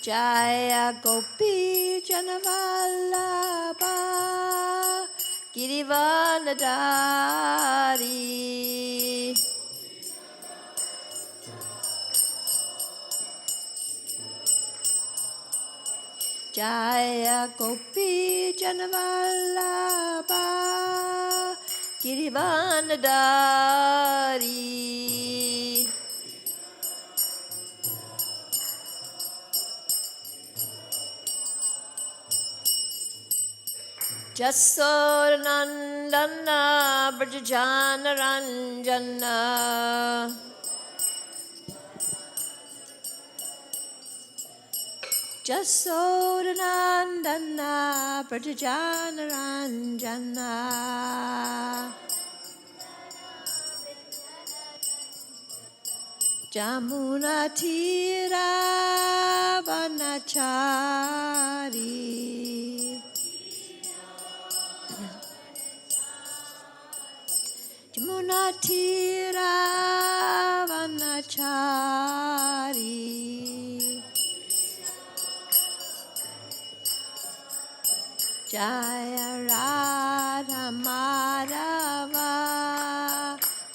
Jaya Gopi Janavallabha Girivanadari Jaya Gopi Janavallabha Girivanadari Jasodanandana Brajajanaranjana Jasodanandana Brajajanaranjana Jamuna Tira Vanachari Jamuna Tira Vanachari Jaya Radha Madhava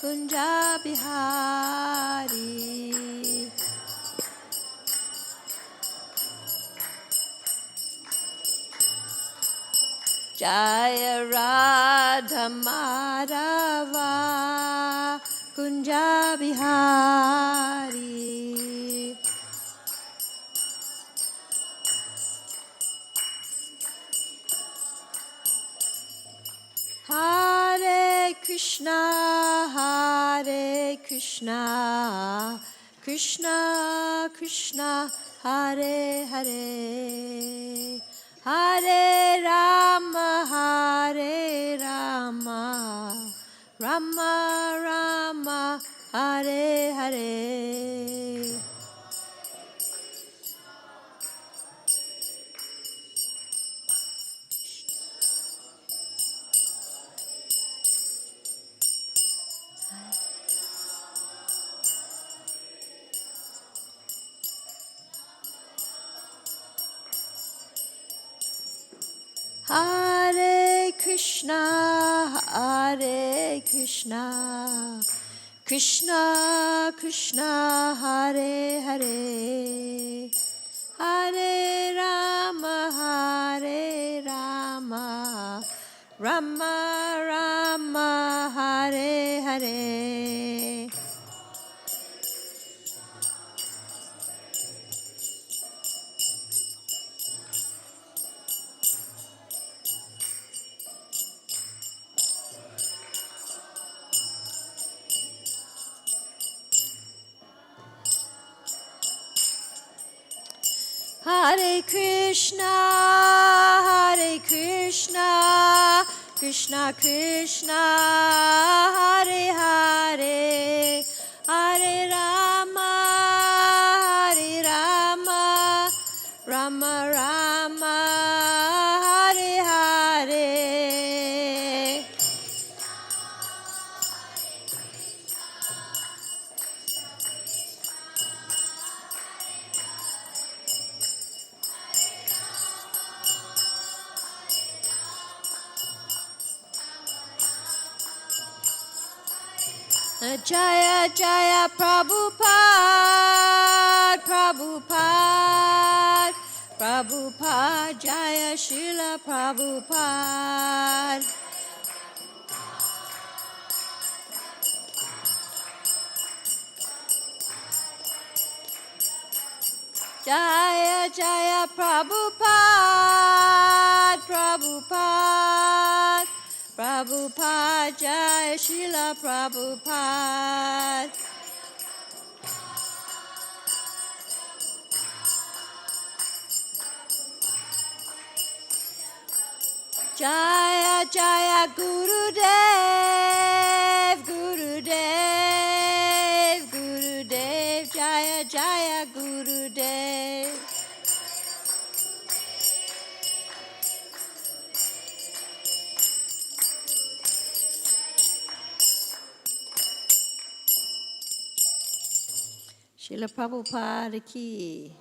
Kunja Bihari Jaya Radha Madhava Kunja Bihari Hare Krishna, Hare Krishna, Krishna Krishna, Hare Hare, Hare Rama, Hare Rama, Rama Rama, Hare Hare. Hare Krishna, Hare Krishna, Krishna Krishna, Hare Hare, Hare Rama, Hare Rama, Rama Rama, Hare Hare. Hare Krishna, Hare Krishna, Krishna Krishna, Hare Hare, Hare Rama, Hare Rama, Rama Rama, Hare Hare. Jaya Jaya Prabhupada, Prabhupada, Prabhupada, Jaya Srila Prabhupada. Jaya Jaya Prabhupada, Prabhupada, Prabhupada, Jaya Srila Prabhupada. Jaya Jaya Gurudev, Gurudev, Gurudev, Jaya Jaya Gurudev. Srila Prabhupada ki.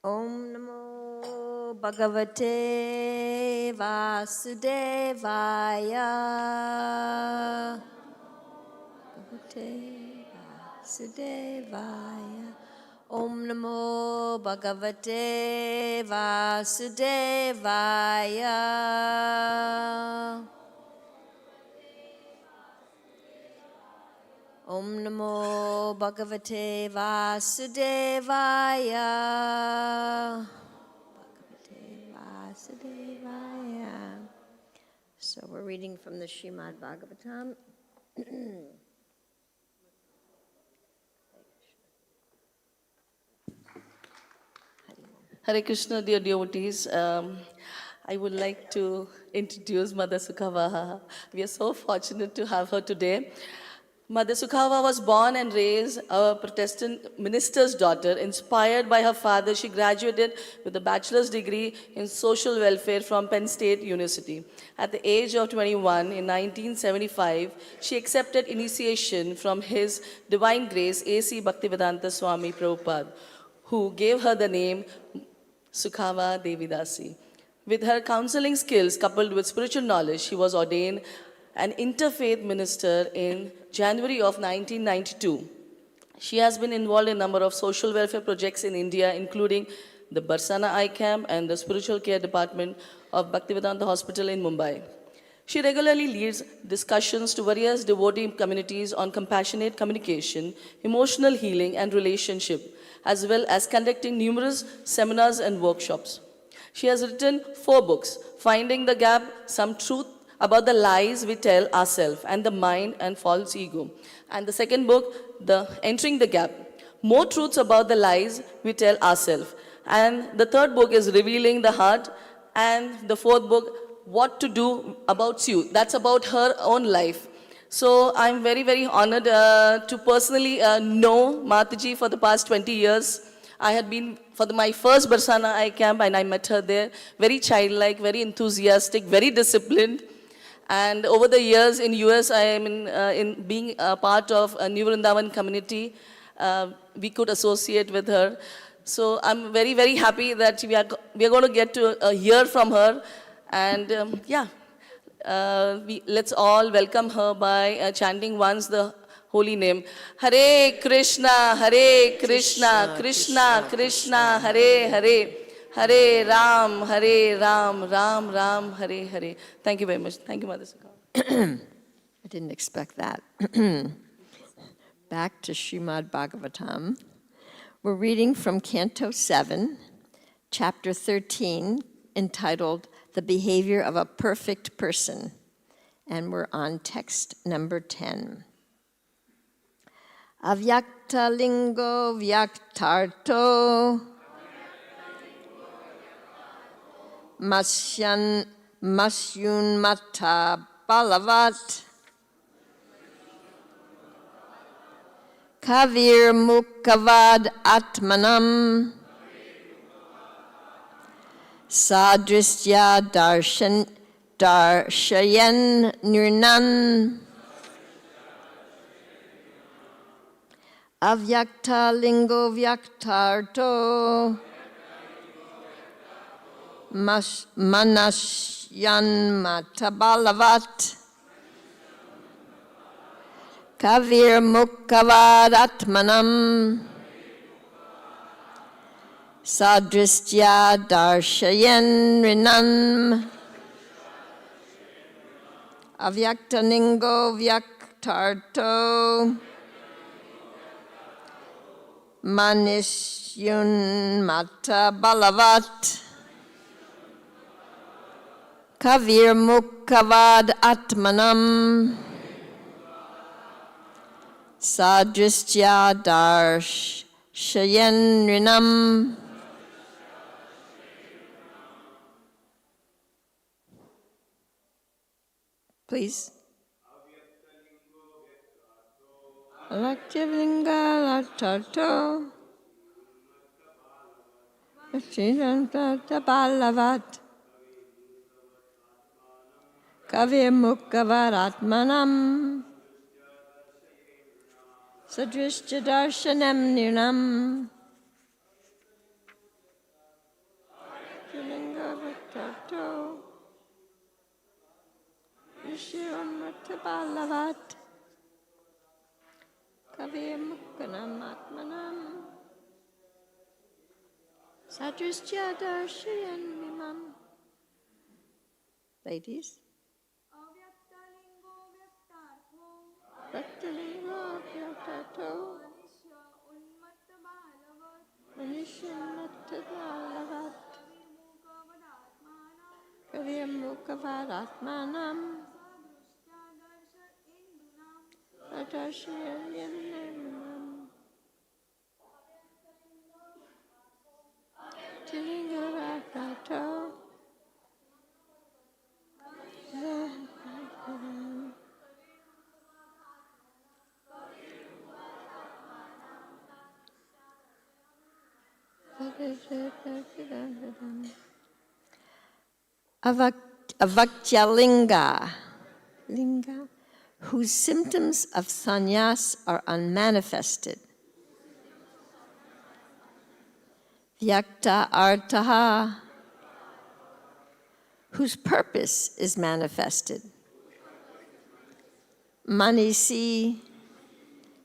Om Namo Bhagavate Vasudevaya. Bhagavate Vasudevaya. Om Namo Bhagavate Vasudevaya. Om Namo Bhagavate Vasudevaya. Bhagavate Vasudevaya. So we're reading from the Srimad Bhagavatam. Hare Krishna, dear devotees. I would like to introduce Mother 𝗂𝐶𝐺𝑒𝐵. We are so fortunate to have her today. Mother 𝗂𝐶𝐺𝑒𝐵 was born and raised a Protestant minister's daughter. Inspired by her father, she graduated with a bachelor's degree in social welfare from Penn State University. At the age of 21, in 1975, she accepted initiation from His Divine Grace A.C. Bhaktivedanta Swami Prabhupada, who gave her the name 𝗂𝐶𝐺𝑒𝐵 Devidasi. With her counseling skills coupled with spiritual knowledge, she was ordained an interfaith minister in January of 1992. She has been involved in a number of social welfare projects in India, including the Barsana Eye Camp and the Spiritual Care Department of Bhaktivedanta Hospital in Mumbai. She regularly leads discussions to various devotee communities on compassionate communication, emotional healing, and relationship, as well as conducting numerous seminars and workshops. She has written 4 books: Finding the Gap, Some Truth About the Lies We Tell Ourselves and the Mind and False Ego. And the second book, Entering the Gap, More Truths About the Lies We Tell Ourselves. And the third book is Revealing the Heart. And the fourth book, What to Do About You. That's about her own life. So I'm very, very honored to personally know Mataji for the past 20 years. I had been for my first Barsana Eye Camp and I met her there. Very childlike, very enthusiastic, very disciplined. And over the years in US, I am in being a part of a New Vrindavan community. We could associate with her. So I'm very, very happy that we are going to get to hear from her. And let's all welcome her by chanting once the holy name. Hare Krishna, Hare Krishna, Krishna Krishna, Hare Hare. Hare Ram, Ram Ram, Hare Hare. Thank you very much. Thank you, Mother 𝗂𝐶𝐺𝑒𝐵. I didn't expect that. Back to Srimad Bhagavatam. We're reading from Canto 7, Chapter 13, entitled The Behavior of a Perfect Person. And we're on text number 10. Avyakta lingo vyaktarto masyun mata balavat kavir mukavad atmanam sadristya darshayan nirnan avyakta lingo vyaktarto manasyan matabalavat kavir mukavad atmanam sadristya darshayan rinam avyakta lingo vyaktarto manisyun matabalavat kavir mukavad atmanam sadristya darshayan rinam. Please. Lakyalinga latato balavat kavir mukavad atmanam sadristya darshanam nirnam. Sadrishya Darshayanimam. Ladies. Praktalingo Vyaktato. Manishyanattadalavat. Kavyamukavaratmanam. Darshayanimam. Tilingo Vyaktato. Avakyalinga, whose symptoms of sannyas are unmanifested. Vyakta artaha, whose purpose is manifested. Manisi,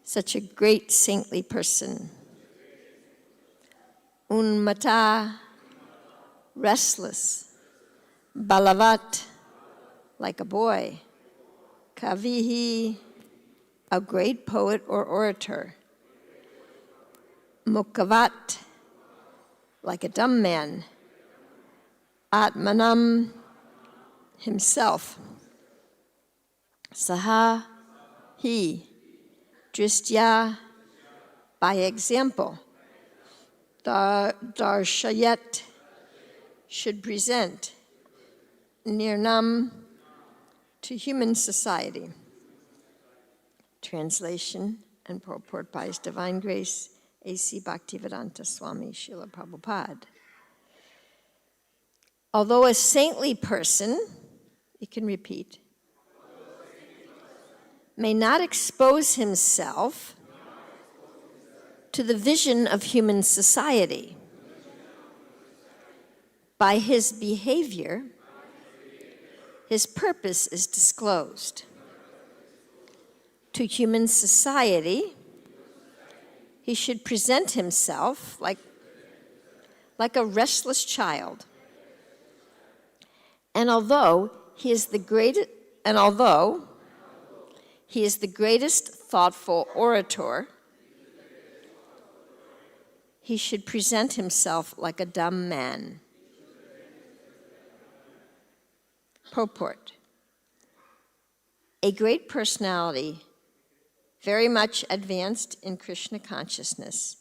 such a great saintly person. Unmata, restless. Balavat, like a boy. Kavihi, a great poet or orator. Mukhavat, like a dumb man. Atmanam, himself. Saha, he. Dristya, by example. Darshayat, should present. Nirnam, to human society. Translation and purport by His Divine Grace, A.C. Bhaktivedanta Swami Srila Prabhupada. Although a saintly person, you can repeat, may not expose himself to the vision of human society, by his behavior, his purpose is disclosed. To human society, he should present himself like a restless child. And although he is the greatest thoughtful orator, he should present himself like a dumb man. Purport. A great personality, very much advanced in Krishna consciousness,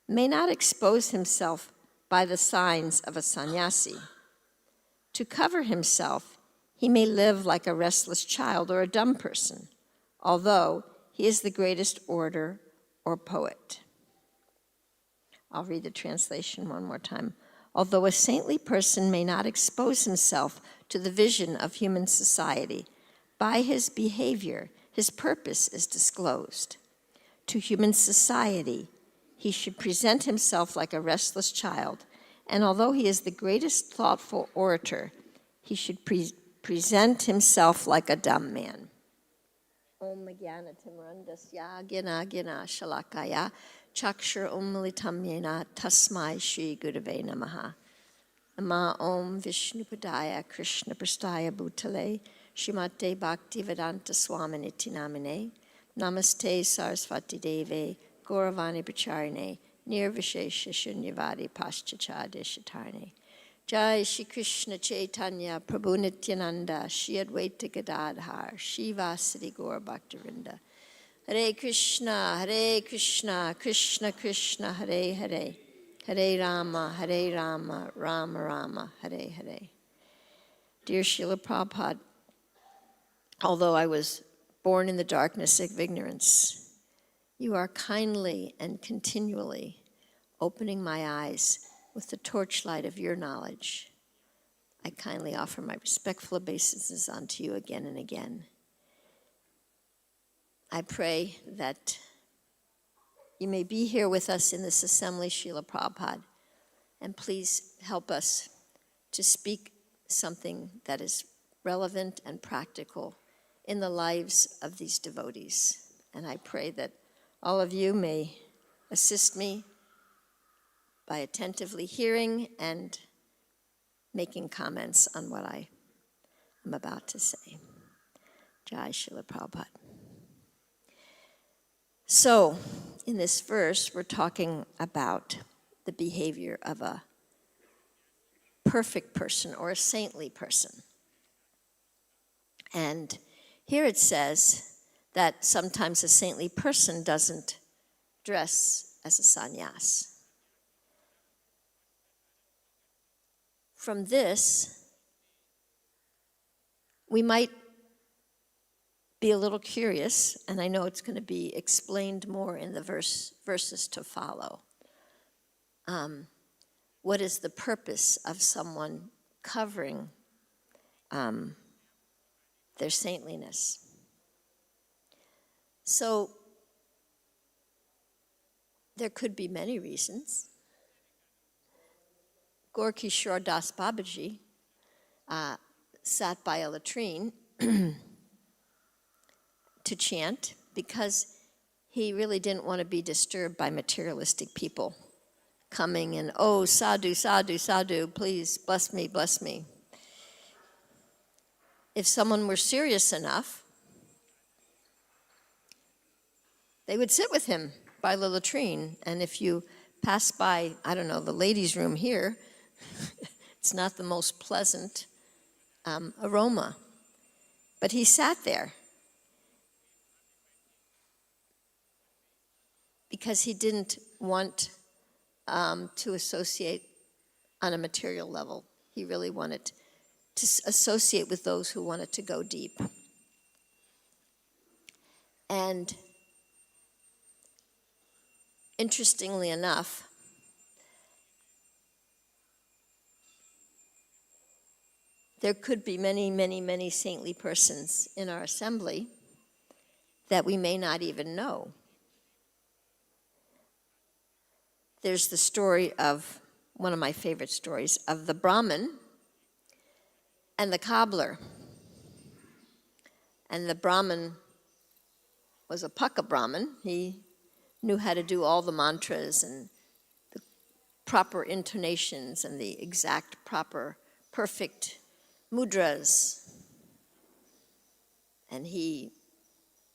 may not expose himself by the signs of a sannyasi. To cover himself, he may live like a restless child or a dumb person, although he is the greatest orator or poet. I'll read the translation one more time. Although a saintly person may not expose himself to the vision of human society, by his behavior, his purpose is disclosed. To human society, he should present himself like a restless child, and although he is the greatest thoughtful orator, he should present himself like a dumb man. Om Jnana Timrandasya Gina Gina Shalakaya Chakshur Militam Yena Tasmai Shri Gurave Namaha. Nama Om Vishnupadaya Krishna Prastaya Bhutale Srimate Bhaktivedanta Swaminiti Namine Namaste Sarasvati Deve Gauravani Pracharine Nirvishesha Shunyavadi Paschachadeshatarne. Jai Shri Krishna Chaitanya Prabhu Nityananda Shri Advaita Gadadhar Shivasadi Gaur Bhaktivinda. Hare Krishna, Krishna Krishna, Hare Hare, Hare Rama, Rama Rama, Hare Hare. Dear Srila Prabhupada, although I was born in the darkness of ignorance, you are kindly and continually opening my eyes with the torchlight of your knowledge. I kindly offer my respectful obeisances unto you again and again. I pray that you may be here with us in this assembly, Srila Prabhupada, and please help us to speak something that is relevant and practical in the lives of these devotees. And I pray that all of you may assist me by attentively hearing and making comments on what I am about to say. Jai Srila Prabhupada. So, in this verse, we're talking about the behavior of a perfect person or a saintly person. And here it says that sometimes a saintly person doesn't dress as a sannyas. From this, we might be a little curious, and I know it's going to be explained more in the verses to follow. What is the purpose of someone covering their saintliness? So, there could be many reasons. Ghor-Kishore Das Babaji sat by a latrine to chant because he really didn't want to be disturbed by materialistic people coming and, oh, sadhu, sadhu, sadhu, please bless me, bless me. If someone were serious enough, they would sit with him by the latrine. And if you pass by, I don't know, the ladies' room here, it's not the most pleasant aroma. But he sat there because he didn't want to associate on a material level. He really wanted to associate with those who wanted to go deep. And interestingly enough, there could be many, many, many saintly persons in our assembly that we may not even know. There's the story of, one of my favorite stories, of the Brahmin and the cobbler. And the Brahmin was a Pukka Brahmin. He knew how to do all the mantras and the proper intonations and the exact, proper, perfect mudras. And he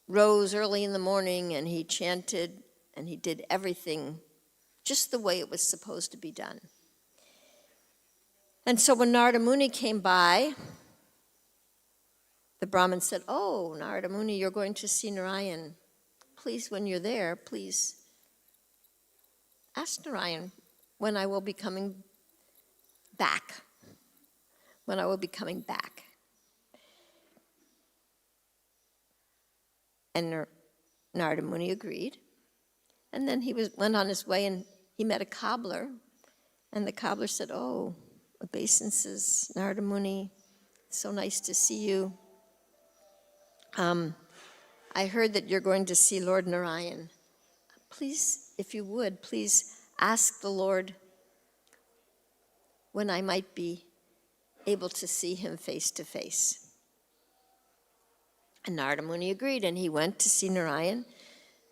rose early in the morning and he chanted and he did everything just the way it was supposed to be done. And so when Narada Muni came by, the Brahmin said, oh, Narada Muni, you're going to see Narayan. Please, when you're there, please ask Narayan when I will be coming back. When I will be coming back. And Narada Muni agreed. And then he went on his way and he met a cobbler. And the cobbler said, oh, obeisances, Narada Muni, so nice to see you. I heard that you're going to see Lord Narayan. Please, if you would, please ask the Lord when I might be able to see him face to face. And Narada Muni agreed, and he went to see Narayan.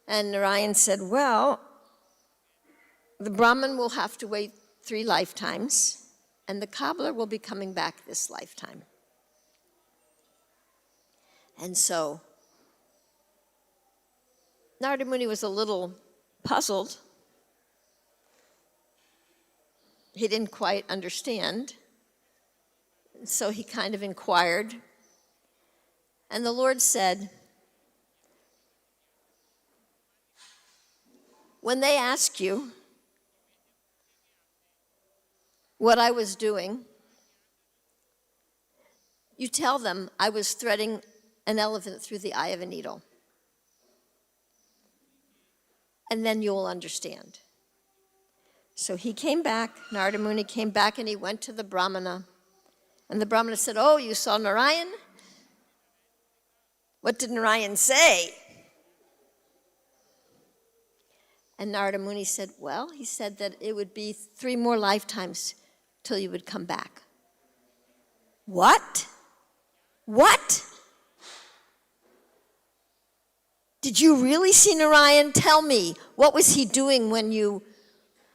And Narayan said, well, the Brahmin will have to wait 3 lifetimes, and the cobbler will be coming back this lifetime. And so Narada Muni was a little puzzled. He didn't quite understand. So he kind of inquired. And the Lord said, when they ask you what I was doing, you tell them I was threading an elephant through the eye of a needle. And then you'll understand. So he came back, Narada Muni came back, and he went to the Brahmana. And the Brahmana said, oh, you saw Narayan? What did Narayan say? And Narada Muni said, well, he said that it would be 3 more lifetimes till you would come back. What? What? Did you really see Narayan? Tell me, what was he doing when you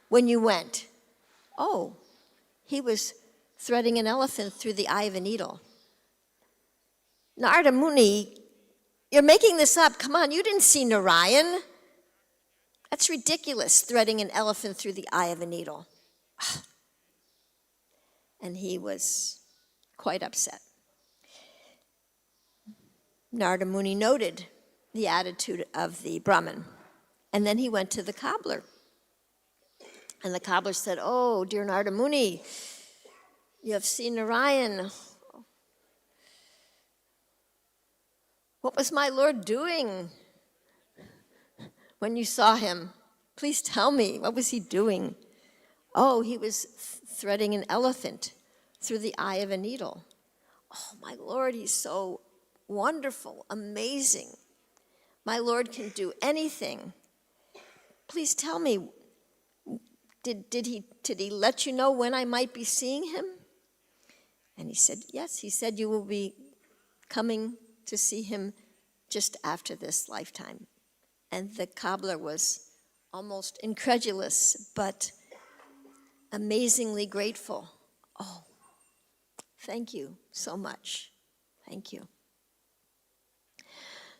went? oh, he was threading an elephant through the eye of a needle. Narada Muni, you're making this up. Come on, you didn't see Narayan. That's ridiculous, threading an elephant through the eye of a needle. And he was quite upset. Narada Muni noted the attitude of the Brahmin. And then he went to the cobbler. And the cobbler said, oh, dear Narada Muni, you have seen Narayan. What was my Lord doing when you saw him? Please tell me, what was he doing? Oh, he was threading an elephant through the eye of a needle. Oh, my Lord, he's so wonderful, amazing. My Lord can do anything. Please tell me, did he let you know when I might be seeing him? And he said, yes, he said you will be coming to see him just after this lifetime. And the cobbler was almost incredulous, but amazingly grateful. Oh, thank you so much. Thank you.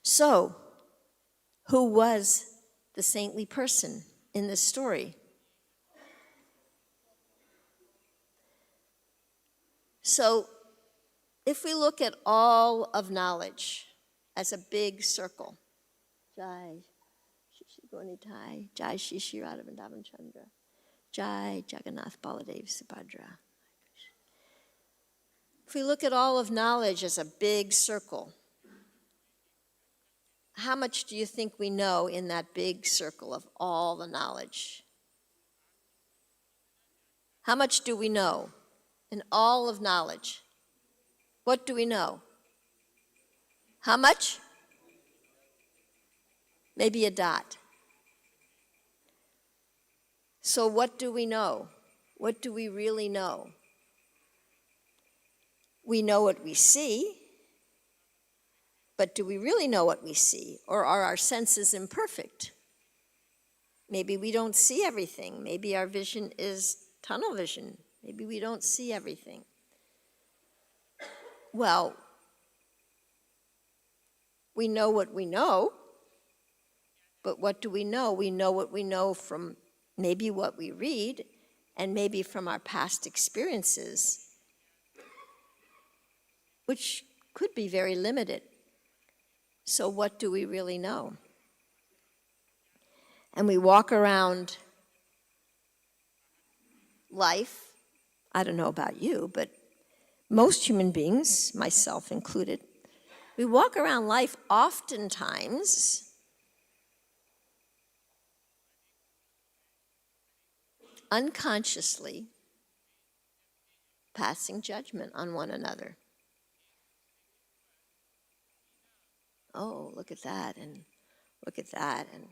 So, who was the saintly person in this story? So, if we look at all of knowledge as a big circle, Jai Shishi Gonitai, Jai Shishi Radhavindra Chandra, Jai Jagannath Baladev Subhadra. If we look at all of knowledge as a big circle, how much do you think we know in that big circle of all the knowledge? How much do we know in all of knowledge? What do we know? How much? Maybe a dot. So what do we know? What do we really know? We know what we see, but do we really know what we see? Or are our senses imperfect? Maybe we don't see everything. Maybe our vision is tunnel vision. Maybe we don't see everything. Well, we know what we know, but what do we know? We know what we know from maybe what we read and maybe from our past experiences, which could be very limited. So what do we really know? And we walk around life, I don't know about you, but most human beings, myself included, we walk around life oftentimes unconsciously passing judgment on one another. Oh, look at that, and look at that, and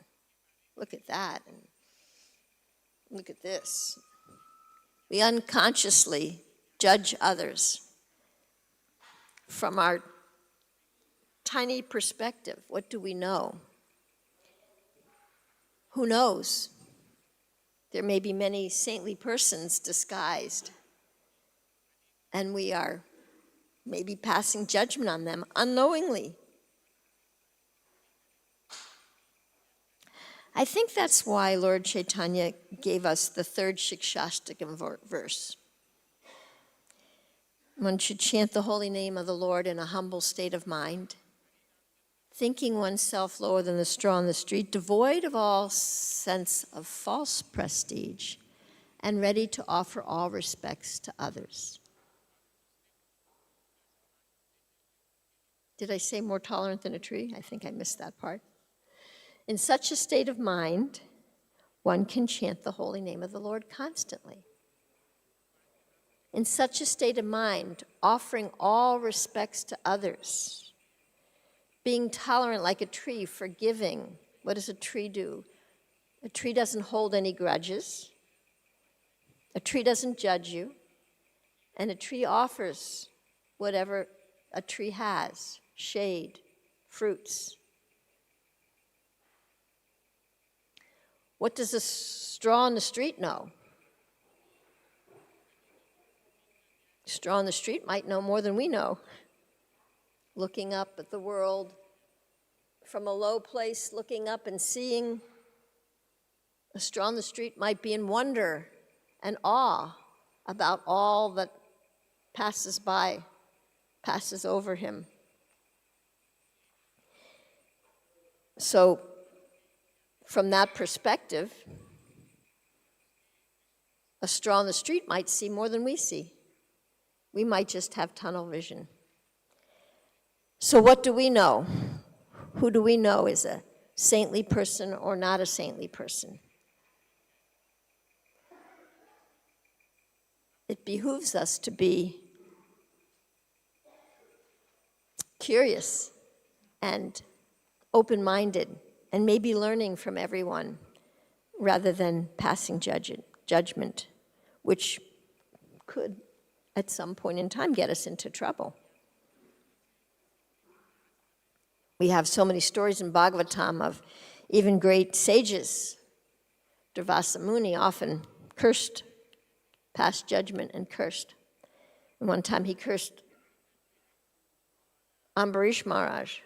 look at that, and look at this. We unconsciously judge others from our tiny perspective. What do we know? Who knows? There may be many saintly persons disguised, and we are maybe passing judgment on them unknowingly. I think that's why Lord Chaitanya gave us the third Shikshashtakam verse. One should chant the holy name of the Lord in a humble state of mind, thinking oneself lower than the straw in the street, devoid of all sense of false prestige, and ready to offer all respects to others. Did I say more tolerant than a tree? I think I missed that part. In such a state of mind, one can chant the holy name of the Lord constantly. In such a state of mind, offering all respects to others, being tolerant like a tree, forgiving. What does a tree do? A tree doesn't hold any grudges. A tree doesn't judge you. And a tree offers whatever a tree has, shade, fruits. What does a straw in the street know? straw on the street might know more than we know. Looking up at the world from a low place, looking up and seeing, a straw on the street might be in wonder and awe about all that passes by, passes over him. So, from that perspective, a straw on the street might see more than we see. We might just have tunnel vision. So what do we know? Who do we know is a saintly person or not a saintly person? It behooves us to be curious and open-minded and maybe learning from everyone rather than passing judgment, which could at some point in time get us into trouble. We have so many stories in Bhagavatam of even great sages. Durvasa Muni often cursed, passed judgment and cursed. And one time he cursed Ambarish Maharaj.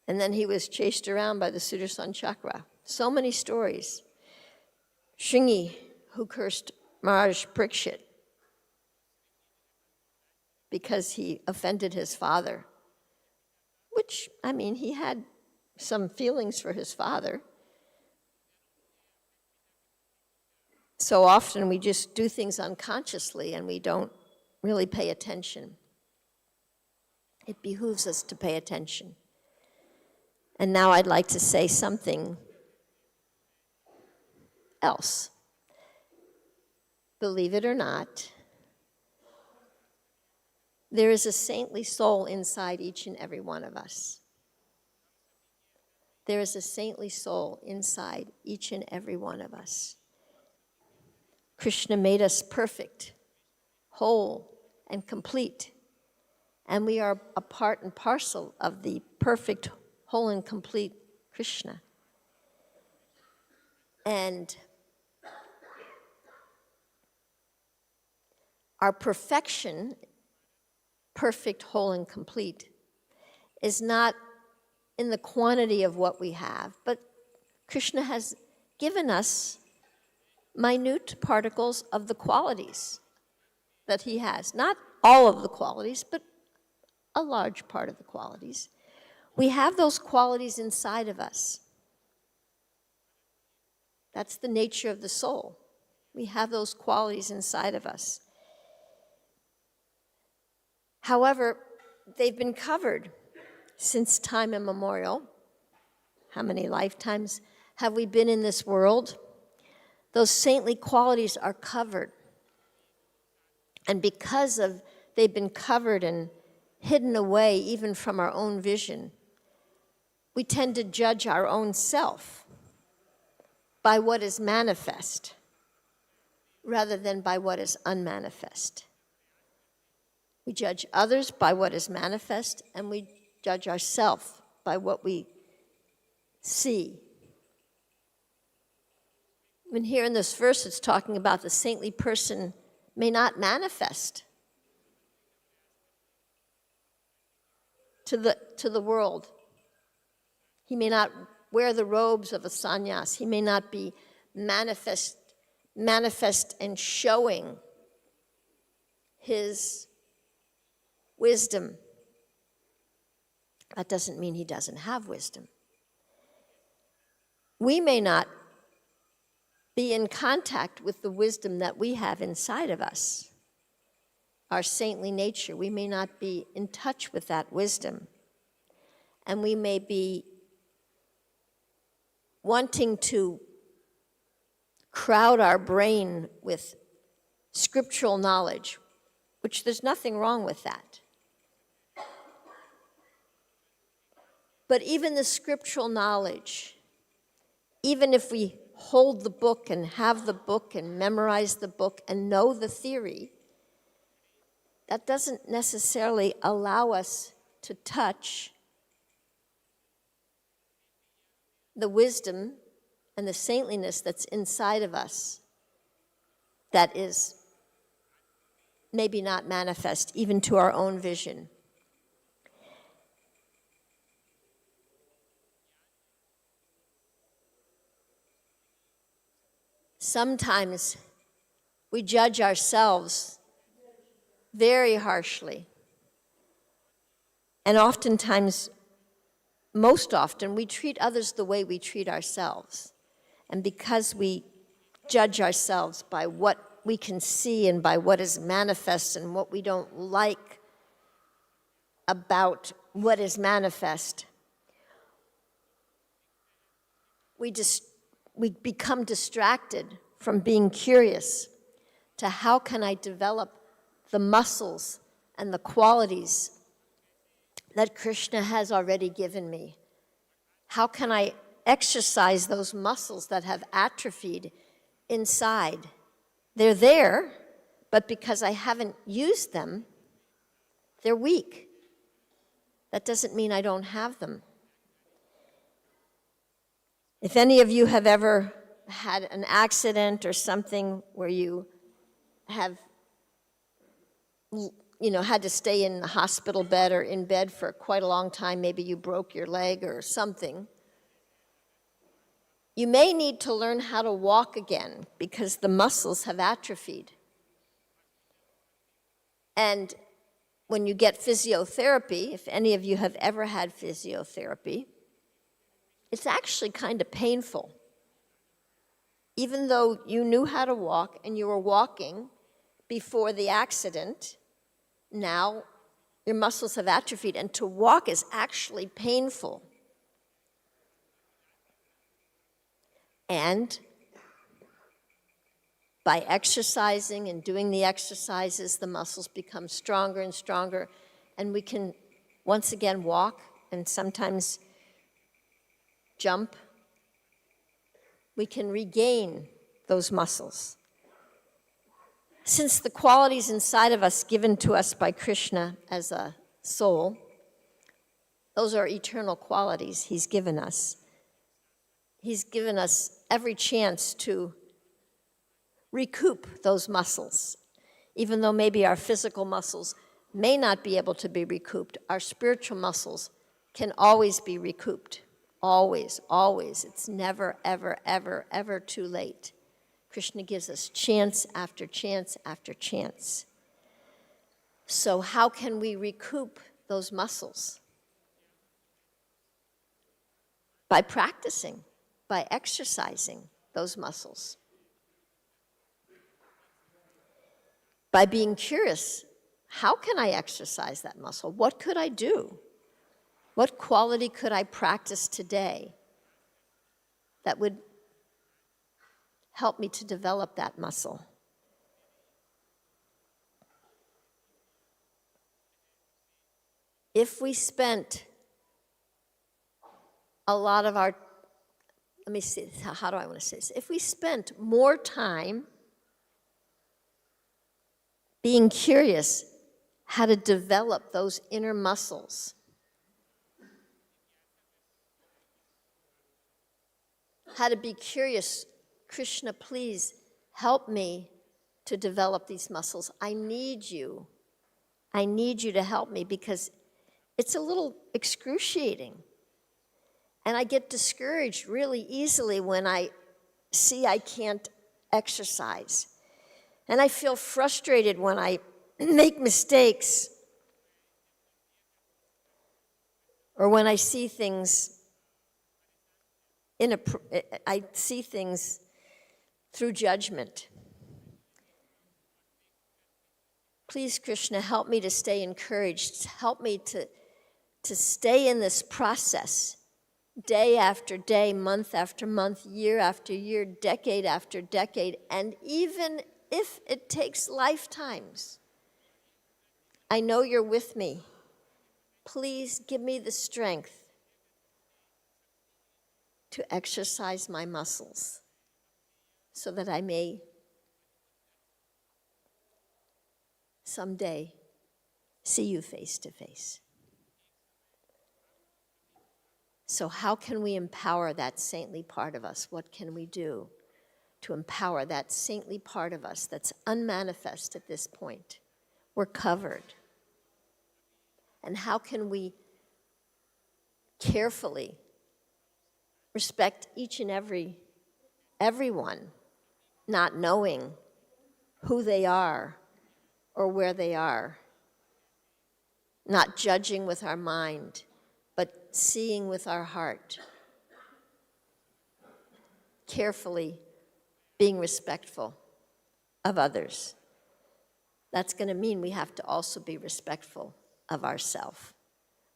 And then he was chased around by the Sudarshan Chakra. So many stories. Shringi, who cursed Maharaj Parikshit because he offended his father, which, I mean, he had some feelings for his father. So often we just do things unconsciously and we don't really pay attention. It behooves us to pay attention. And now I'd like to say something else. Believe it or not, there is a saintly soul inside each and every one of us. There is a saintly soul inside each and every one of us. Krishna made us perfect, whole, and complete. And we are a part and parcel of the perfect, whole, and complete Krishna. And our perfection, perfect, whole, and complete, is not in the quantity of what we have, but Krishna has given us minute particles of the qualities that he has. Not all of the qualities, but a large part of the qualities. We have those qualities inside of us. That's the nature of the soul. We have those qualities inside of us. However, they've been covered since time immemorial. How many lifetimes have we been in this world? Those saintly qualities are covered. And because of they've been covered and hidden away even from our own vision, we tend to judge our own self by what is manifest rather than by what is unmanifest. We judge others by what is manifest, and we judge ourselves by what we see. And here in this verse, it's talking about the saintly person may not manifest to the world. He may not wear the robes of a sannyas. He may not be manifest and showing his wisdom. That doesn't mean he doesn't have wisdom. We may not be in contact with the wisdom that we have inside of us, our saintly nature. We may not be in touch with that wisdom. And we may be wanting to crowd our brain with scriptural knowledge, which there's nothing wrong with that. But even the scriptural knowledge, even if we hold the book and have the book and memorize the book and know the theory, that doesn't necessarily allow us to touch the wisdom and the saintliness that's inside of us that is maybe not manifest, even to our own vision. Sometimes we judge ourselves very harshly. And oftentimes, most often, we treat others the way we treat ourselves. And because we judge ourselves by what we can see and by what is manifest and what we don't like about what is manifest, we become distracted from being curious to how can I develop the muscles and the qualities that Krishna has already given me. How can I exercise those muscles that have atrophied inside? They're there, but because I haven't used them, they're weak. That doesn't mean I don't have them. If any of you have ever had an accident or something where you have had to stay in the hospital bed or in bed for quite a long time, maybe you broke your leg or something, you may need to learn how to walk again because the muscles have atrophied. And when you get physiotherapy, if any of you have ever had physiotherapy, it's actually kind of painful. Even though you knew how to walk and you were walking before the accident, now your muscles have atrophied, and to walk is actually painful. And by exercising and doing the exercises, the muscles become stronger and stronger, and we can once again walk and sometimes jump. We can regain those muscles. Since the qualities inside of us given to us by Krishna as a soul, those are eternal qualities he's given us. He's given us every chance to recoup those muscles. Even though maybe our physical muscles may not be able to be recouped, our spiritual muscles can always be recouped. Always, always. It's never, ever, ever, ever too late. Krishna gives us chance after chance after chance. So how can we recoup those muscles? By practicing, by exercising those muscles. By being curious, how can I exercise that muscle? What could I do? What quality could I practice today that would help me to develop that muscle? If we spent a lot of our, let me see, how do I want to say this? If we spent more time being curious how to develop those inner muscles, how to be curious, Krishna, please help me to develop these muscles. I need you. I need you to help me because it's a little excruciating. And I get discouraged really easily when I see I can't exercise. And I feel frustrated when I make mistakes or when I see things I see things through judgment. Please, Krishna, help me to stay encouraged. Help me to stay in this process day after day, month after month, year after year, decade after decade, and even if it takes lifetimes. I know you're with me. Please give me the strength to exercise my muscles so that I may someday see you face to face. So how can we empower that saintly part of us? What can we do to empower that saintly part of us that's unmanifest at this point? we're covered. And how can we carefully respect each and everyone, not knowing who they are or where they are, not judging with our mind, but seeing with our heart, carefully being respectful of others. That's going to mean we have to also be respectful of ourselves.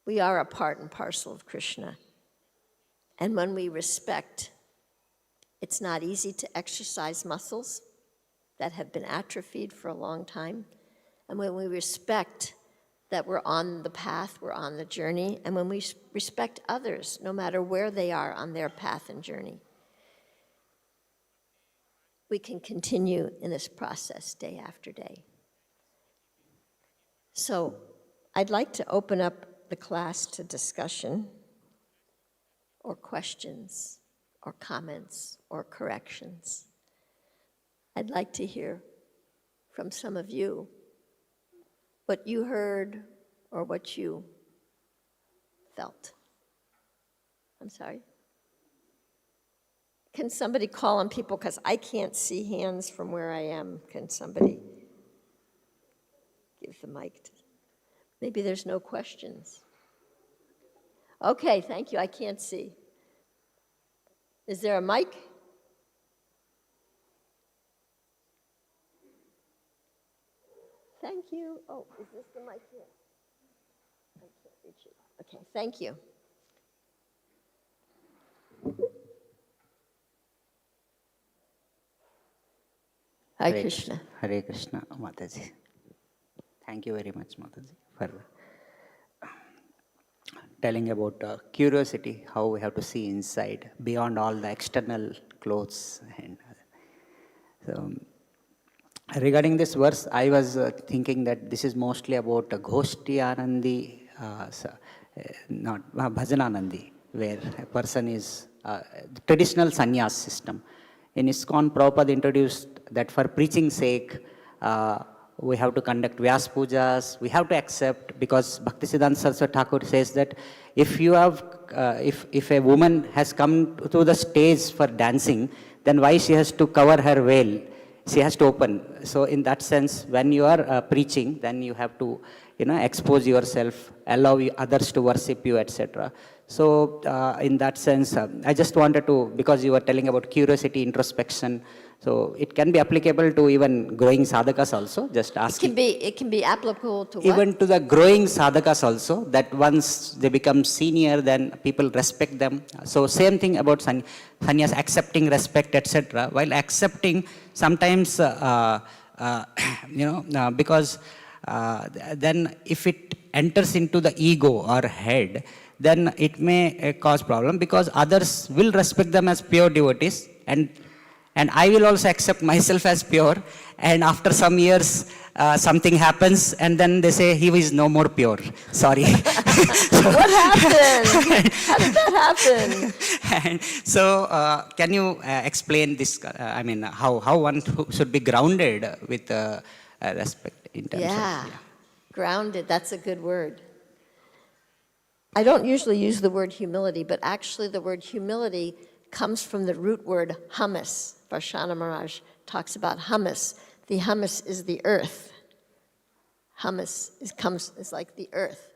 We are a part and parcel of Krishna. And when we respect, it's not easy to exercise muscles that have been atrophied for a long time. And when we respect that we're on the path, we're on the journey, and when we respect others, no matter where they are on their path and journey, we can continue in this process day after day. So I'd like to open up the class to discussion or questions or comments or corrections. I'd like to hear from some of you what you heard or what you felt. I'm sorry. Can somebody call on people, because I can't see hands from where I am. Can somebody give the mic to, maybe there's no questions. Okay, thank you, I can't see. Is there a mic? Thank you. Oh, is this the mic here? I can't reach it. Okay, thank you. Hare Krishna. Hare Krishna, Mataji. Thank you very much, Mataji, for telling about curiosity, how we have to see inside, beyond all the external clothes. And so, regarding this verse, I was thinking that this is mostly about Ghoshti Anandi, not Bhajananandi, where a person is the traditional sannyas system. In ISKCON, Prabhupada introduced that for preaching sake, we have to conduct Vyas Pujas, we have to accept, because Bhaktisiddhanta Saraswati Thakur says that if you have, if a woman has come to the stage for dancing, then why she has to cover her veil? She has to open. So in that sense, when you are preaching, then you have to, expose yourself, allow others to worship you, etc. So in that sense, I just wanted to, because you were telling about curiosity, introspection, so it can be applicable to even growing sadhakas also, just asking. It can be applicable to what? Even to the growing sadhakas also, that once they become senior, then people respect them. So same thing about sannyas, accepting respect, etc. While accepting, sometimes, because then if it enters into the ego or head, then it may cause problem, because others will respect them as pure devotees, and I will also accept myself as pure, and after some years something happens, and then they say he is no more pure. Sorry. What happened? How did that happen? And so can you explain this, how one should be grounded with respect in terms of... Grounded, that's a good word. I don't usually use the word humility, but actually the word humility comes from the root word hummus. Varshana Maharaj talks about hummus. The hummus is the earth. Hummus is like the earth.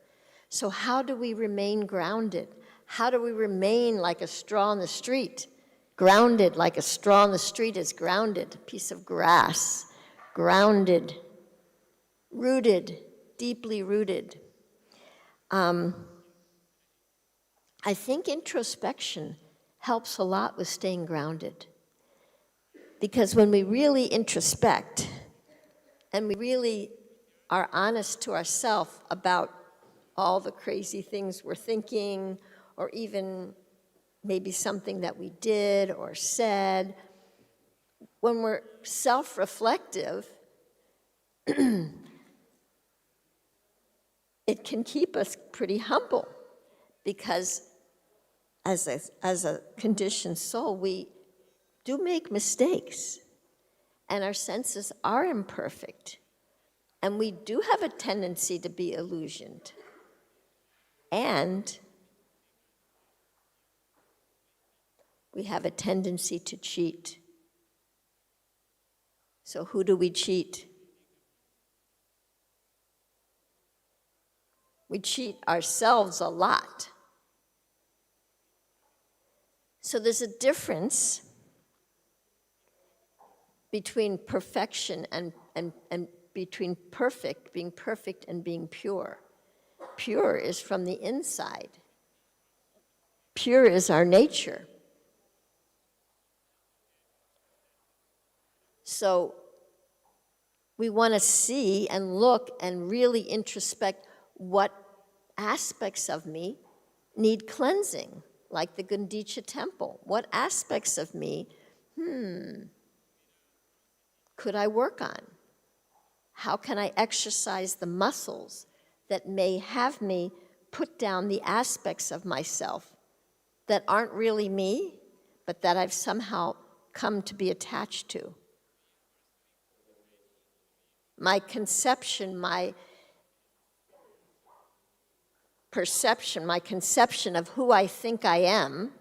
So how do we remain grounded? How do we remain like a straw in the street? Grounded, like a straw in the street is grounded, a piece of grass. Grounded, rooted, deeply rooted. I think introspection helps a lot with staying grounded. Because when we really introspect and we really are honest to ourselves about all the crazy things we're thinking, or even maybe something that we did or said, when we're self-reflective, it can keep us pretty humble, because as a conditioned soul, we do make mistakes, and our senses are imperfect. And we do have a tendency to be illusioned. And we have a tendency to cheat. So who do we cheat? We cheat ourselves a lot. So there's a difference between perfection and between being perfect and being pure. Pure is from the inside. Pure is our nature. So we want to see and look and really introspect what aspects of me need cleansing, like the 𝐒𝐫𝐢𝐸𝐵 temple. What aspects of me, could I work on? How can I exercise the muscles that may have me put down the aspects of myself that aren't really me, but that I've somehow come to be attached to? My conception, my perception, my conception of who I think I am,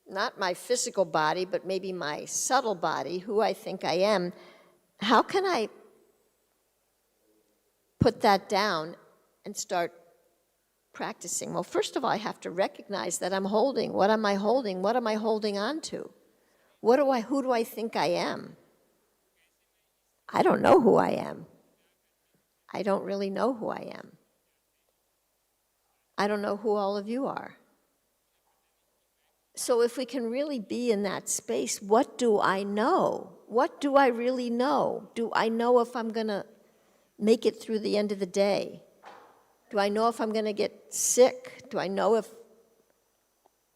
not my physical body, but maybe my subtle body, who I think I am, how can I put that down and start practicing? Well, first of all, I have to recognize that I'm holding. What am I holding? What am I holding on to? Who do I think I am? I don't know who I am. I don't really know who I am. I don't know who all of you are. So if we can really be in that space, what do I know? What do I really know? Do I know if I'm going to make it through the end of the day? Do I know if I'm going to get sick? Do I know if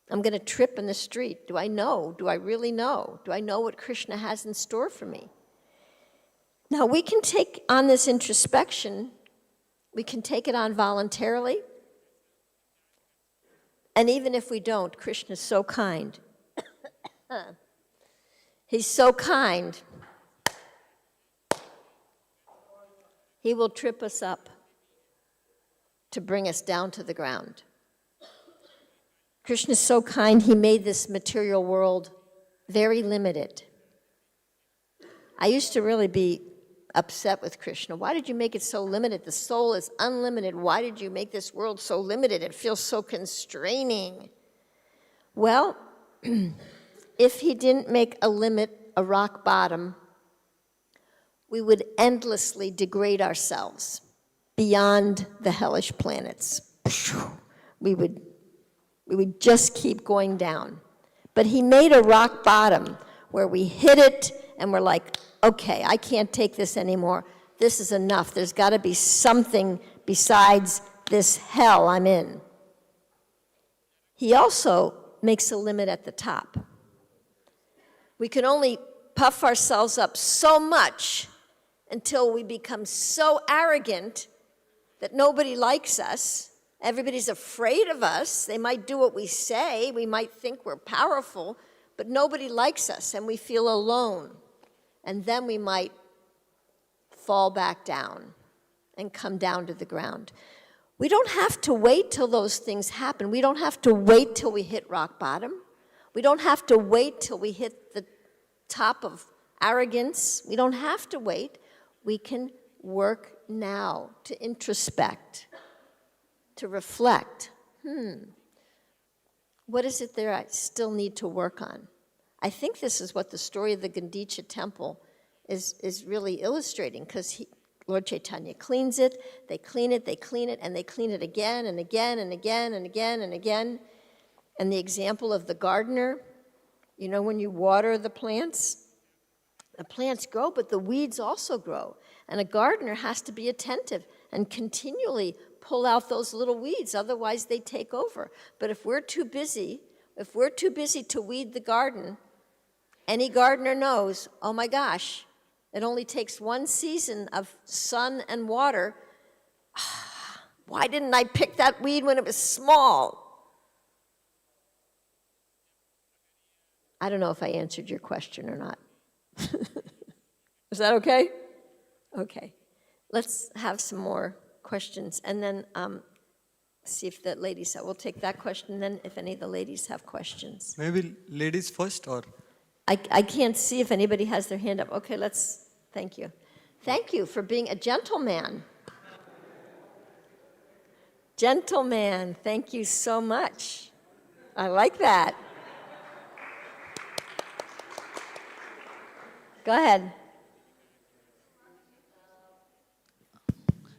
I'm going to trip in the street? Do I know? Do I really know? Do I know what Krishna has in store for me? Now, we can take on this introspection, we can take it on voluntarily, and even if we don't, Krishna's so kind. He's so kind. He will trip us up to bring us down to the ground. Krishna's so kind, he made this material world very limited. I used to really be upset with Krishna. Why did you make it so limited? The soul is unlimited. Why did you make this world so limited? It feels so constraining. Well, if he didn't make a limit, a rock bottom, we would endlessly degrade ourselves beyond the hellish planets. We would just keep going down. But he made a rock bottom where we hit it and we're like, okay, I can't take this anymore. This is enough. There's got to be something besides this hell I'm in. He also makes a limit at the top. We can only puff ourselves up so much until we become so arrogant that nobody likes us. Everybody's afraid of us. They might do what we say. We might think we're powerful, but nobody likes us, and we feel alone. And then we might fall back down and come down to the ground. We don't have to wait till those things happen. We don't have to wait till we hit rock bottom. We don't have to wait till we hit the top of arrogance. We don't have to wait. We can work now to introspect, to reflect. What is it there I still need to work on? I think this is what the story of the 𝐒𝐫𝐢𝐸𝐵 temple is really illustrating, because Lord Chaitanya cleans it, and they clean it again and again and again and again and again. And the example of the gardener, you know, when you water the plants grow, but the weeds also grow. And a gardener has to be attentive and continually pull out those little weeds, otherwise they take over. But if we're too busy to weed the garden, any gardener knows, oh my gosh, it only takes one season of sun and water. Why didn't I pick that weed when it was small? I don't know if I answered your question or not. Is that okay? Okay. Let's have some more questions, and then see if the ladies have. We'll take that question, then if any of the ladies have questions. Maybe ladies first, or? I can't see if anybody has their hand up. Okay, thank you. Thank you for being a gentleman. Gentleman, thank you so much. I like that. Go ahead.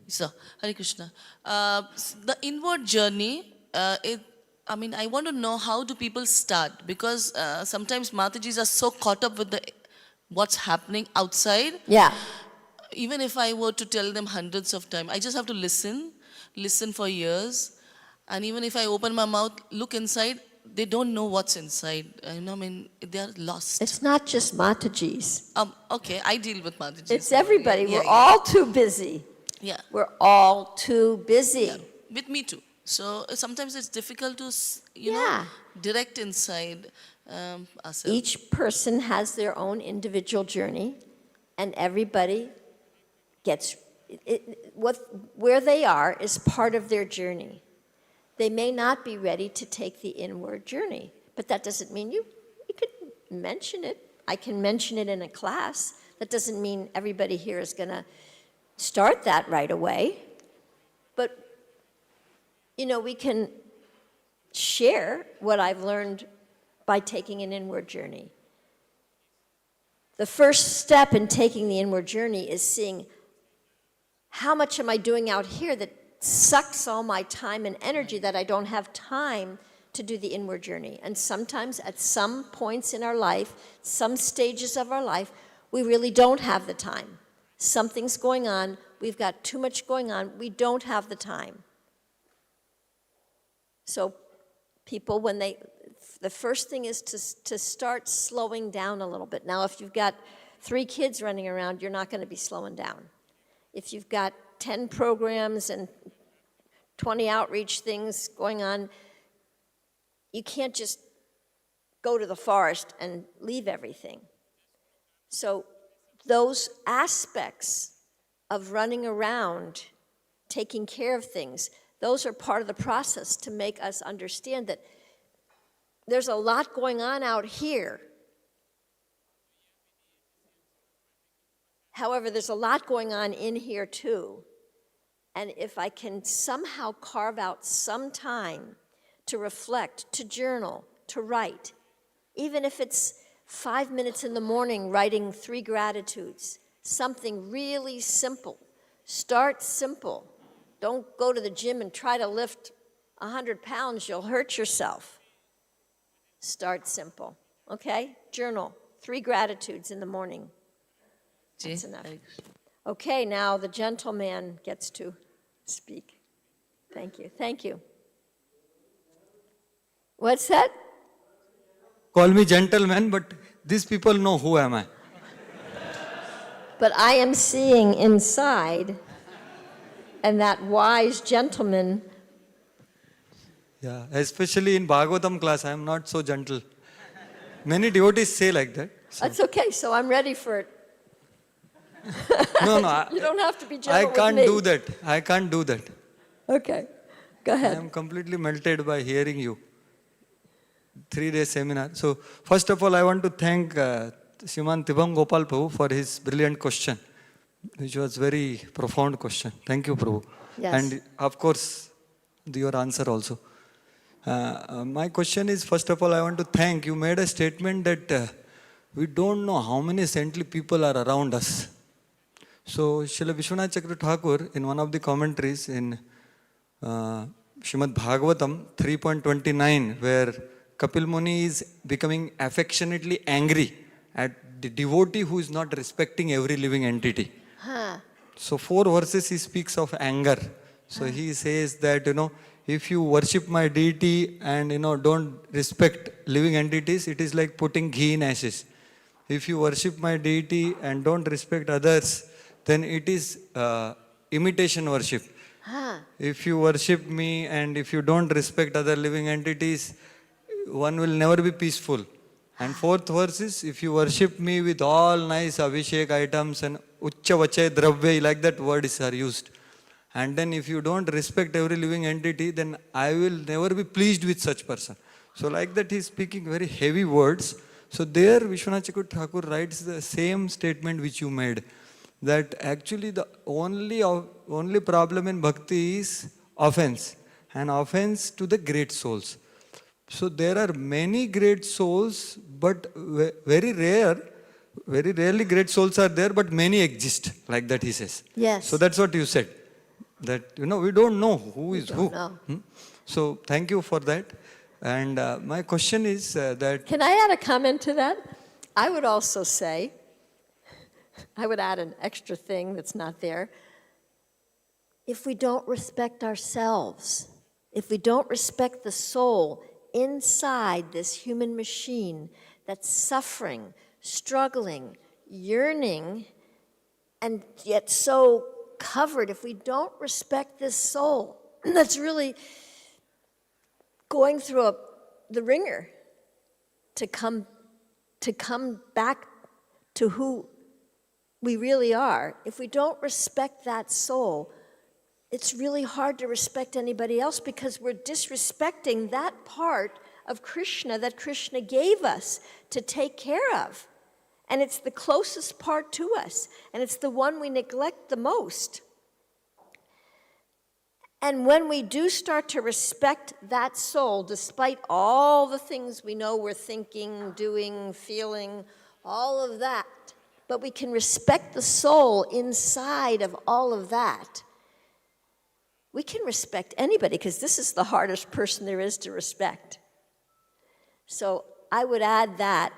So, Hare Krishna. The inward journey, I want to know how do people start, because sometimes Matajis are so caught up with what's happening outside. Yeah. Even if I were to tell them hundreds of times, I just have to listen for years. And even if I open my mouth, look inside, they don't know what's inside. They are lost. It's not just Matajis. Okay, I deal with Matajis. It's everybody. Yeah, We're all too busy. Yeah. We're all too busy. Yeah. With me too. So sometimes it's difficult to, direct inside ourselves. Each person has their own individual journey, and everybody gets where they are is part of their journey. They may not be ready to take the inward journey, but that doesn't mean you could mention it. I can mention it in a class. That doesn't mean everybody here is going to start that right away. But, we can share what I've learned by taking an inward journey. The first step in taking the inward journey is seeing how much am I doing out here that sucks all my time and energy that I don't have time to do the inward journey. And sometimes at some points in our life, some stages of our life, we really don't have the time. Something's going on, we've got too much going on, we don't have the time. So people, the first thing is to start slowing down a little bit. Now, if you've got 3 kids running around, you're not going to be slowing down. If you've got 10 programs and 20 outreach things going on, you can't just go to the forest and leave everything. So those aspects of running around, taking care of things, those are part of the process to make us understand that there's a lot going on out here. However, there's a lot going on in here too. And if I can somehow carve out some time to reflect, to journal, to write, even if it's 5 minutes in the morning writing 3 gratitudes, something really simple. Start simple. Don't go to the gym and try to lift 100 pounds, you'll hurt yourself. Start simple, okay? Journal, 3 gratitudes in the morning. That's enough. Okay, now the gentleman gets to speak. Thank you, thank you. What's that? Call me gentleman, but these people know who am I. But I am seeing inside, and that wise gentleman. Yeah, especially in Bhagavatam class, I am not so gentle. Many devotees say like that. So. That's okay, so I'm ready for it. No, You don't have to be gentle I with can't me. do that. I can't do that. Okay, go I ahead. am completely melted by hearing you. 3-day seminar. So, first of all, I want to thank Sriman 𝗬𝗵𝘃𝗵 for his brilliant question, which was very profound question. Thank you, Prabhu. Yes. And of course, your answer also. My question is, first of all, I want to thank you. Made a statement that we don't know how many saintly people are around us. So, Srila Vishwanath Chakravarti Thakur, in one of the commentaries in Srimad Bhagavatam 3.29, where Kapil Muni is becoming affectionately angry at the devotee who is not respecting every living entity. So 4 verses he speaks of anger. So he says that, if you worship my deity and, don't respect living entities, it is like putting ghee in ashes. If you worship my deity and don't respect others, then it is imitation worship. If you worship me and if you don't respect other living entities, one will never be peaceful. And fourth verse is, if you worship me with all nice Abhishek items and 𝗠𝘁𝗷𝗵, like that word is are used. And then if you don't respect every living entity, then I will never be pleased with such person. So like that he is speaking very heavy words. So there Vishwanath Chakravarti Thakur writes the same statement which you made, that actually the only problem in bhakti is offense, and offense to the great souls. So there are many great souls, but very rarely great souls are there, but many exist, like that he says. Yes. So that's what you said, that we don't know who is who. know. So thank you for that. And my question is that... Can I add a comment to that? I would also say, I would add an extra thing that's not there. If we don't respect ourselves, if we don't respect the soul inside this human machine that's suffering, struggling, yearning, and yet so covered, if we don't respect this soul that's really going through the ringer to come back to who we really are, if we don't respect that soul, it's really hard to respect anybody else, because we're disrespecting that part of Krishna that Krishna gave us to take care of. And it's the closest part to us, and it's the one we neglect the most. And when we do start to respect that soul, despite all the things we know we're thinking, doing, feeling, all of that, but we can respect the soul inside of all of that, we can respect anybody, because this is the hardest person there is to respect. So I would add that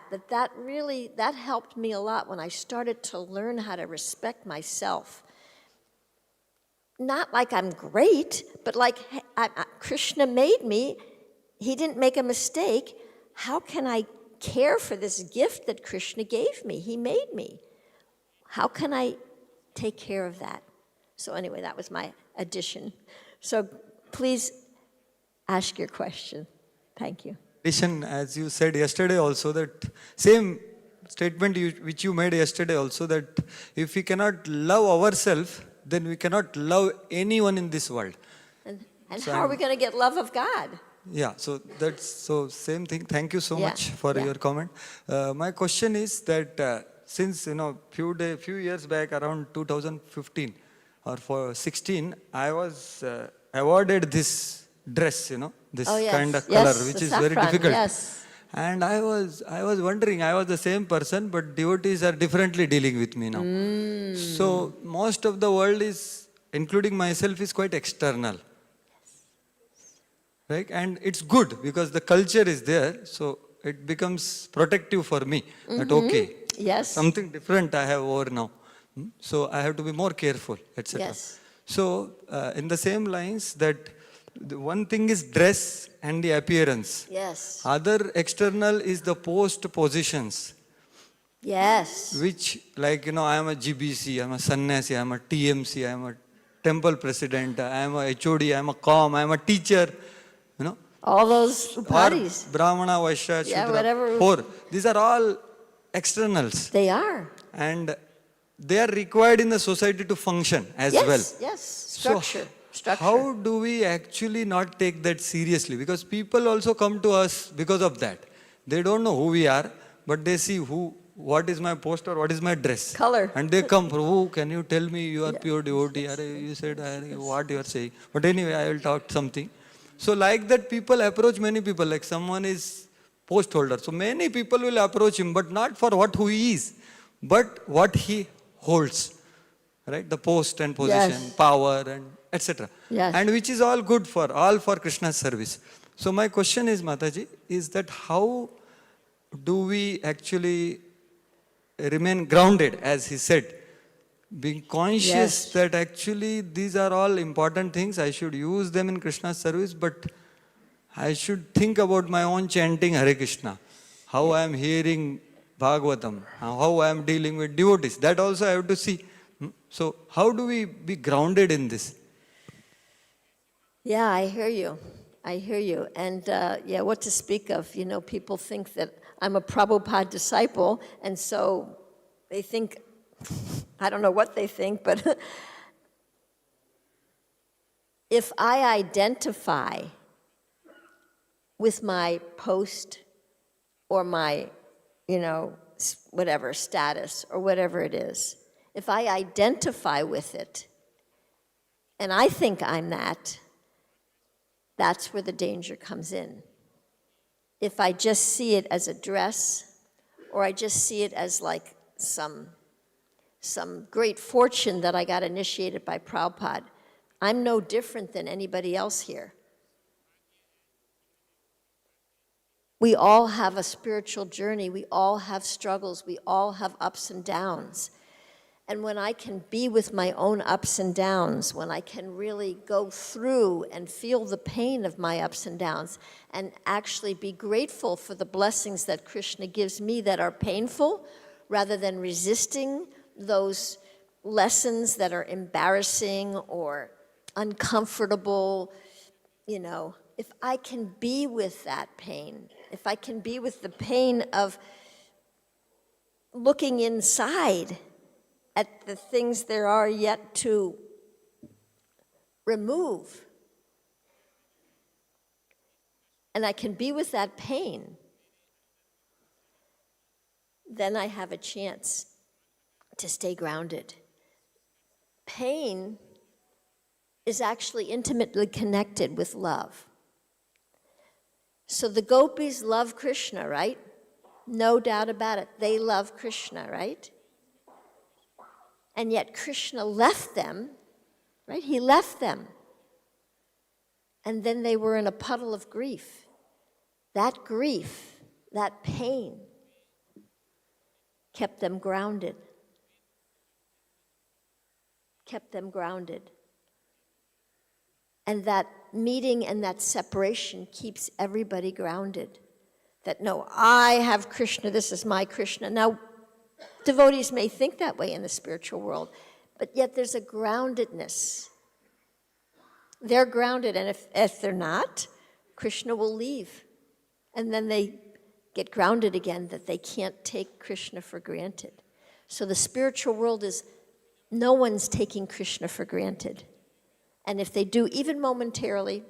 really helped me a lot when I started to learn how to respect myself. Not like I'm great, but like Krishna made me. He didn't make a mistake. How can I care for this gift that Krishna gave me? He made me. How can I take care of that? So anyway, that was my addition. So please ask your question. Thank you. Addition, as you said yesterday also, that same statement which you made yesterday also, that if we cannot love ourselves, then we cannot love anyone in this world. And So how are we going to get love of God? Yeah, so same thing. Thank you so Yeah, much for yeah. your comment. My question is that since few years back, around 2015 or for 16, I was awarded this dress, this Oh, yes. kind of Yes, color, which the is very saffron, difficult. yes. And I was wondering, I was the same person, but devotees are differently dealing with me now. So most of the world is, including myself, is quite external. Right? And it's good because the culture is there, so it becomes protective for me. That okay, Yes. something different I have over now. So I have to be more careful, etc. Yes. So in the same lines, that the one thing is dress and the appearance. Yes. Other external is the post positions, Yes. which like, I am a GBC, I am a sannyasi, I am a TMC, I am a temple president, I am a HOD, I am a COM, I am a teacher, All those or bodies. Brahmana, Vaishya, Yeah, Shudra, whatever. 4. These are all externals, They are. and they are required in the society to function as Yes. well. Yes. So Structure. how do we actually not take that seriously? Because people also come to us because of that. They don't know who we are, but they see what is my post or what is my dress. Color. And they come, Prabhu, can you tell me you are pure devotee? Hare, you said what you are saying. But anyway, I will talk something. So like that, people approach many people, like someone is post holder. So many people will approach him, but not for who he is, but what he holds. Right? The post and position, Yes. power and etc. Yes. And which is all good for Krishna's service. So my question is, Mataji, is that how do we actually remain grounded, as he said, being conscious Yes. that actually these are all important things, I should use them in Krishna's service, but I should think about my own chanting Hare Krishna, how I am hearing Bhagavatam, how I am dealing with devotees, that also I have to see. So how do we be grounded in this? Yeah, I hear you. I hear you. And yeah, what to speak of? You know, people think that I'm a Prabhupada disciple, and so they think, I don't know what they think, but if I identify with my post or my, you know, whatever status or whatever it is, if I identify with it and I think I'm that, that's where the danger comes in. If I just see it as a dress, or I just see it as like some great fortune that I got initiated by Prabhupada, I'm no different than anybody else here. We all have a spiritual journey. We all have struggles. We all have ups and downs. And when I can be with my own ups and downs, when I can really go through and feel the pain of my ups and downs, and actually be grateful for the blessings that Krishna gives me that are painful, rather than resisting those lessons that are embarrassing or uncomfortable, you know, if I can be with that pain, if I can be with the pain of looking inside at the things there are yet to remove, and I can be with that pain, then I have a chance to stay grounded. Pain is actually intimately connected with love. So the gopis love Krishna, right? No doubt about it. They love Krishna, right? And yet Krishna left them, right? He left them. And then they were in a puddle of grief. That grief, that pain, kept them grounded. Kept them grounded. And that meeting and that separation keeps everybody grounded. That, no, I have Krishna, this is my Krishna. Now, devotees may think that way in the spiritual world, but yet there's a groundedness. They're grounded, and if they're not, Krishna will leave. And then they get grounded again, that they can't take Krishna for granted. So the spiritual world is, no one's taking Krishna for granted. And if they do, even momentarily,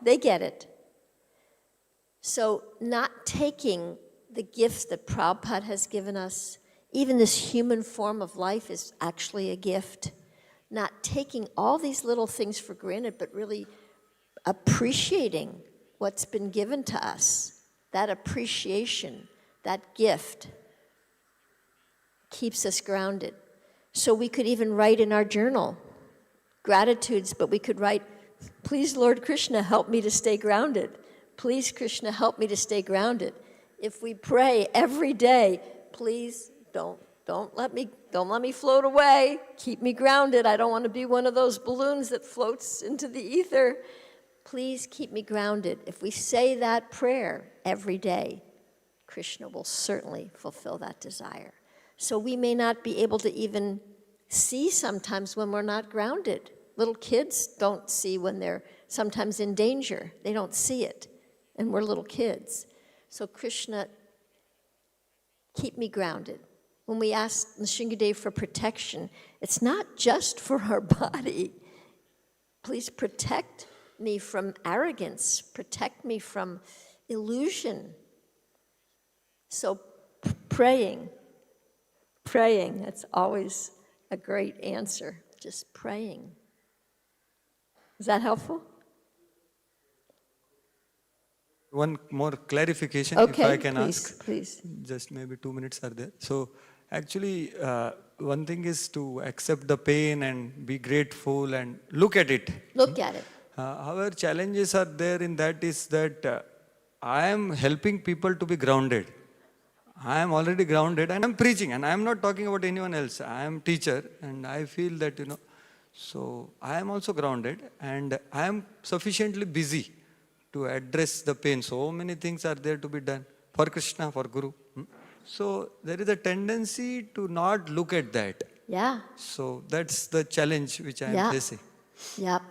they get it. So not taking the gifts that Prabhupada has given us, even this human form of life is actually a gift. Not taking all these little things for granted, but really appreciating what's been given to us. That appreciation, that gift, keeps us grounded. So we could even write in our journal gratitudes, but we could write, please, Lord Krishna, help me to stay grounded. Please, Krishna, help me to stay grounded. If we pray every day, please don't let me float away. Keep me grounded. I don't want to be one of those balloons that floats into the ether. Please keep me grounded. If we say that prayer every day, Krishna will certainly fulfill that desire. So we may not be able to even see sometimes when we're not grounded. Little kids don't see when they're sometimes in danger. They don't see it, and we're little kids. So Krishna, keep me grounded. When we ask Nrsimhadev for protection, it's not just for our body. Please protect me from arrogance. Protect me from illusion. So praying, that's always a great answer. Just praying. Is that helpful? One more clarification, okay, if I can ask. Please. Just maybe 2 minutes are there. So actually, one thing is to accept the pain and be grateful and look at it. Look at it. Our challenges are there in that is that I am helping people to be grounded. I am already grounded and I am preaching, and I am not talking about anyone else. I am teacher and I feel that, so I am also grounded and I am sufficiently busy to address the pain. So many things are there to be done for Krishna, for Guru. So there is a tendency to not look at that. Yeah. So that's the challenge which I am facing. Yep.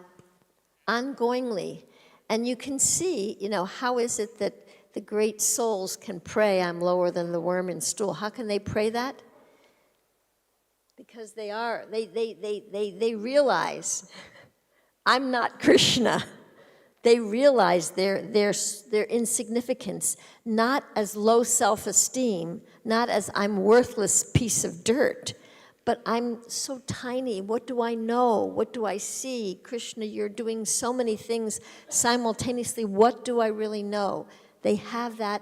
ongoingly. And you can see, how is it that the great souls can pray, I'm lower than the worm in stool? How can they pray that? Because they realize, I'm not Krishna. They realize their insignificance, not as low self-esteem, not as I'm worthless piece of dirt, but I'm so tiny. What do I know? What do I see? Krishna, you're doing so many things simultaneously. What do I really know? They have that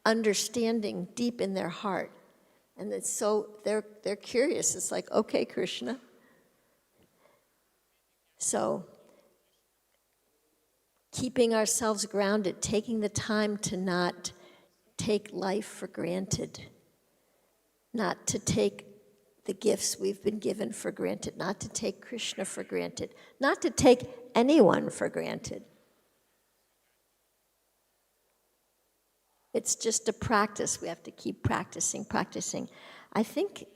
understanding deep in their heart. And it's so they're curious. It's like, okay, Krishna. So keeping ourselves grounded, taking the time to not take life for granted, not to take the gifts we've been given for granted, not to take Krishna for granted, not to take anyone for granted. It's just a practice. We have to keep practicing. I think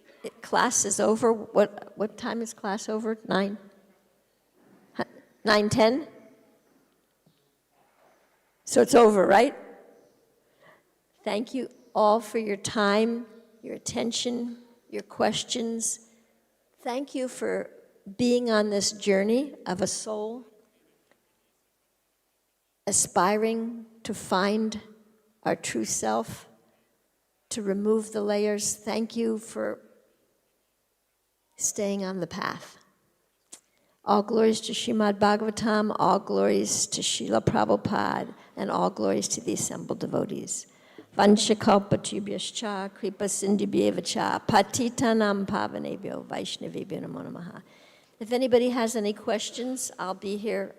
class is over. What time is class over? 9? 9:10? So it's over, right? Thank you all for your time, your attention, your questions. Thank you for being on this journey of a soul aspiring to find our true self, to remove the layers. Thank you for staying on the path. All glories to Srimad Bhagavatam, all glories to Srila Prabhupada, and all glories to the assembled devotees. Vanchakalpatubhyascha, kripa sindhubhyevacha, patitanam pavanebhyo, vaishnavebhyo namo namaha. If anybody has any questions, I'll be here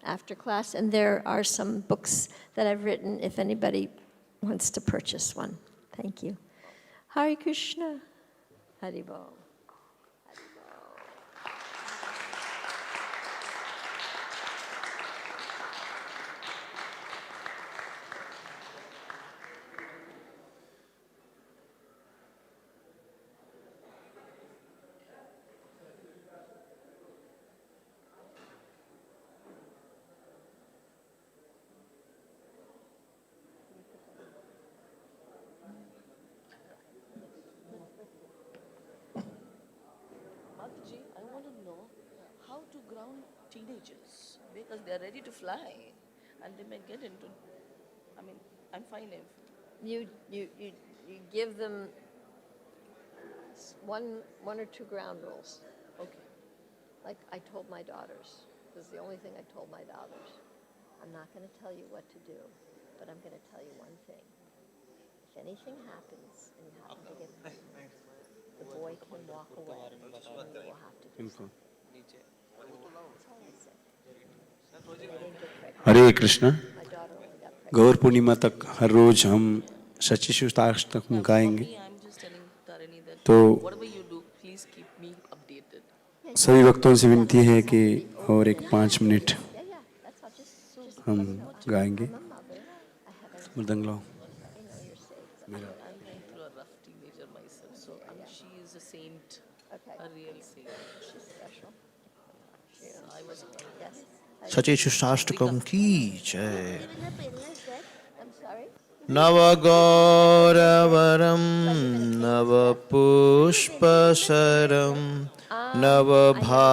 after class, and there are some books that I've written if anybody wants to purchase one. Thank you. Hare Krishna. Hare Bol. I want to know how to ground teenagers because they are ready to fly and they may get into. I'm fine if. You give them one or two ground rules. Okay. Like I told my daughters. This is the only thing I told my daughters. I'm not going to tell you what to do, but I'm going to tell you one thing. If anything happens and you happen to get pregnant, the boy can walk away and you will have to do something. That's all I said. They didn't get pregnant. Hare Krishna My daughter only got pregnant. गौर पूर्णिमा तक हर रोज हम षष्ठीसुताष्टकम गाएंगे I'm just telling Tarini that तो whatever you do, please keep me updated. सभी भक्तों से विनती है कि और एक 5 minute Yeah, that's all. Just हम गाएंगे I'm a mother. I have a मृदंग लाओ you're safe. I'm going through a rough teenager myself, so she is a saint, Okay. a real saint. She's special. So I was. Yes. षष्ठीसुताष्टकम् की जय I'm sorry. नवगौरवरं नवपुष्पशरं नवभावधरम्